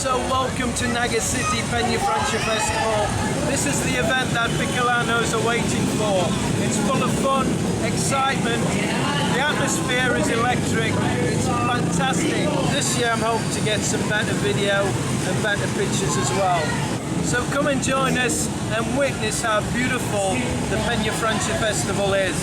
So welcome to Naga City Peñafrancia Festival. This is the event that Bicolanos are waiting for. It's full of fun, excitement, the atmosphere is electric, it's fantastic. This year I'm hoping to get some better video and better pictures as well. So come and join us and witness how beautiful the Peñafrancia Festival is.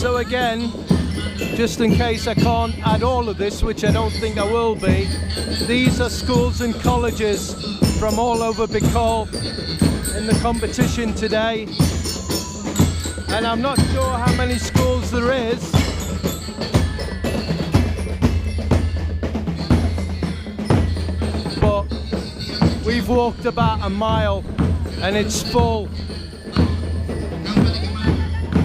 So again, just in case I can't add all of this, which I don't think I will be, these are schools and colleges from all over Bicol in the competition today. And I'm not sure how many schools there is. But we've walked about a mile and it's full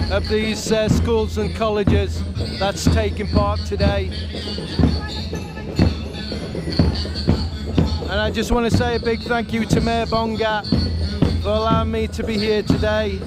of these schools and colleges that's taking part today. And I just want to say a big thank you to Mayor Bonga for allowing me to be here today.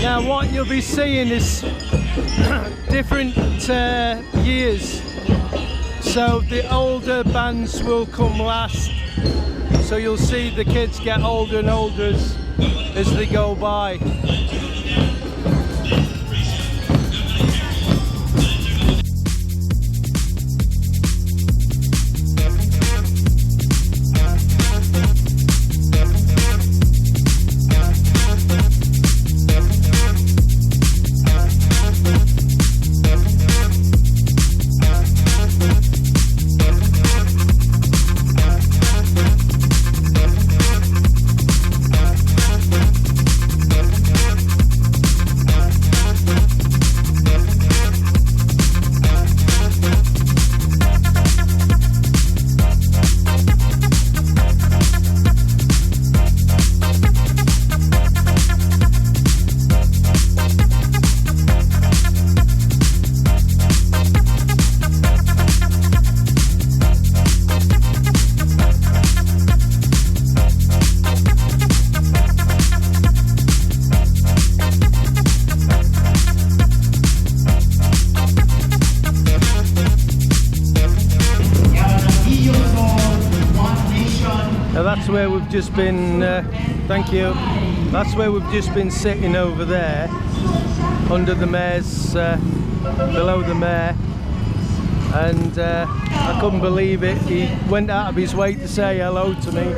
Now what you'll be seeing is different years. So the older bands will come last. So you'll see the kids get older and older as they go by. That's where we've just been, thank you, that's where we've just been sitting over there, under the mayor's, below the mayor, and I couldn't believe it, he went out of his way to say hello to me.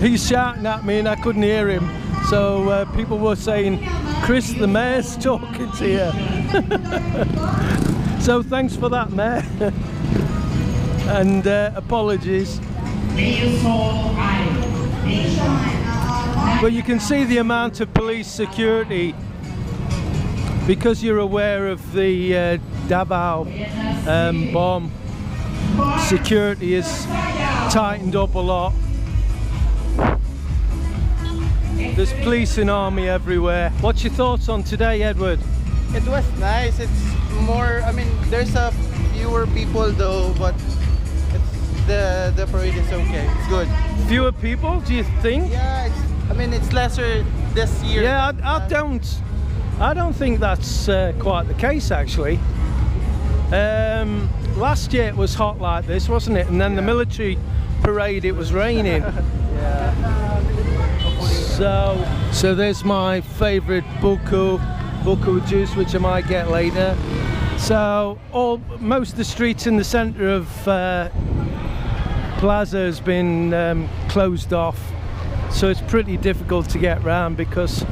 He's shouting at me and I couldn't hear him, so people were saying, Chris, the mayor's talking to you. So thanks for that, Mayor, and apologies. But you can see the amount of police security because you're aware of the Davao bomb, security is tightened up a lot. There's police and army everywhere. What's your thoughts on today, Edward? It was nice. It's more, I mean, there's a fewer people though, but the parade is okay. It's good. Fewer people, do you think? Yeah, I mean, it's lesser this year. Yeah, I don't think that's quite the case actually. Last year it was hot like this, wasn't it? And then the military parade, it was raining. Yeah. So there's my favourite buku juice, which I might get later. So most of the streets in the centre of Plaza has been closed off, so it's pretty difficult to get round, because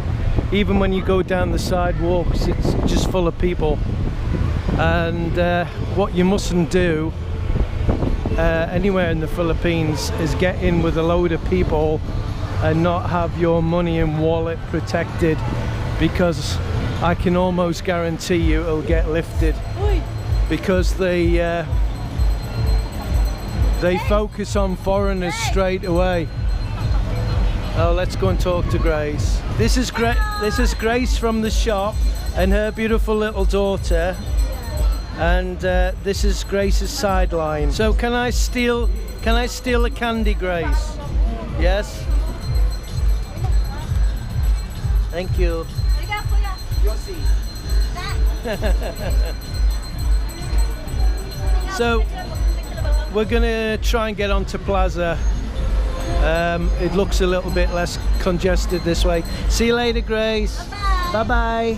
even when you go down the sidewalks it's just full of people. And what you mustn't do anywhere in the Philippines is get in with a load of people and not have your money and wallet protected, because I can almost guarantee you it'll get lifted, because they focus on foreigners straight away. Oh, let's go and talk to Grace. This is Grace from the shop and her beautiful little daughter, and this is Grace's sideline. So can I steal a candy, Grace? Yes. Thank you. You'll see. So we're gonna try and get onto Plaza. It looks a little bit less congested this way. See you later, Grace. Bye bye.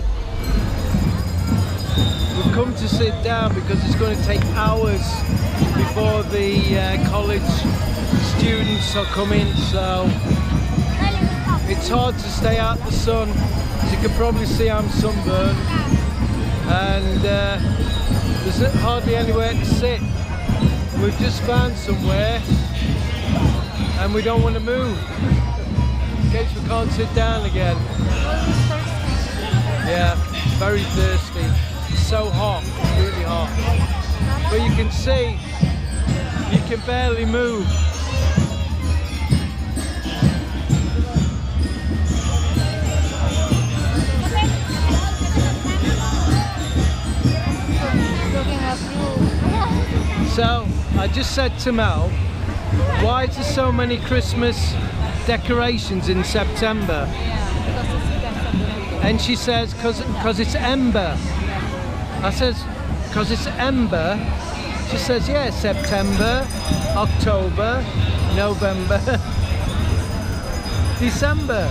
We've come to sit down because it's going to take hours before the college students are coming, so it's hard to stay out the sun. As you can probably see, I'm sunburned, and there's hardly anywhere to sit. We've just found somewhere and we don't want to move in case we can't sit down again. Yeah, very thirsty. It's so hot, really hot. But you can see, you can barely move. So I just said to Mel, why is there so many Christmas decorations in September? And she says, because it's Ember. I says, because it's Ember? She says, yeah, September, October, November, December.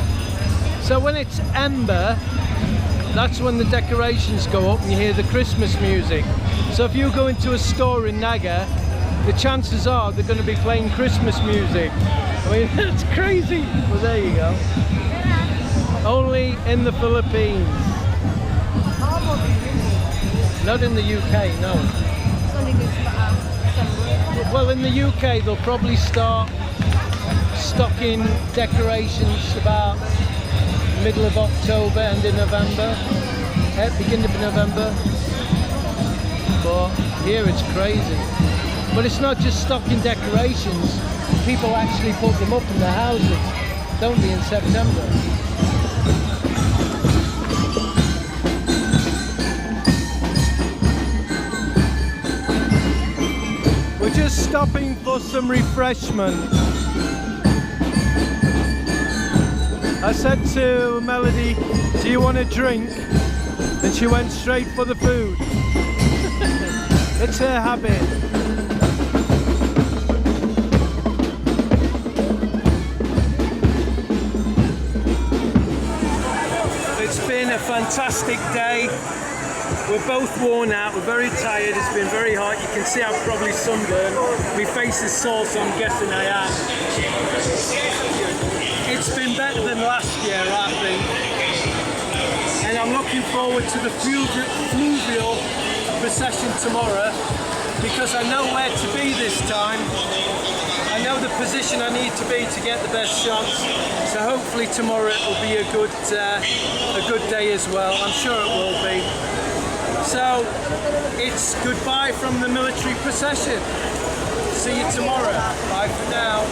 So when it's Ember, that's when the decorations go up and you hear the Christmas music. So if you go into a store in Naga, the chances are they're going to be playing Christmas music. I mean, that's crazy. Well, there you go. Only in the Philippines. Not in the UK, no. Well, in the UK, they'll probably start stocking decorations about middle of October, end of November, beginning of November. But here it's crazy. But it's not just stocking decorations. People actually put them up in their houses, don't they, in September? We're just stopping for some refreshment. I said to Melody, do you want a drink? And she went straight for the food. It's her habit. It's been a fantastic day. We're both worn out, we're very tired, it's been very hot. You can see I'm probably sunburned. My face is sore, so I'm guessing I am. It's been better than last year, I think. And I'm looking forward to the fluvial procession tomorrow, because I know where to be this time. I know the position I need to be to get the best shots. So hopefully tomorrow it will be a good day as well. I'm sure it will be. So it's goodbye from the military procession. See you tomorrow. Bye for now.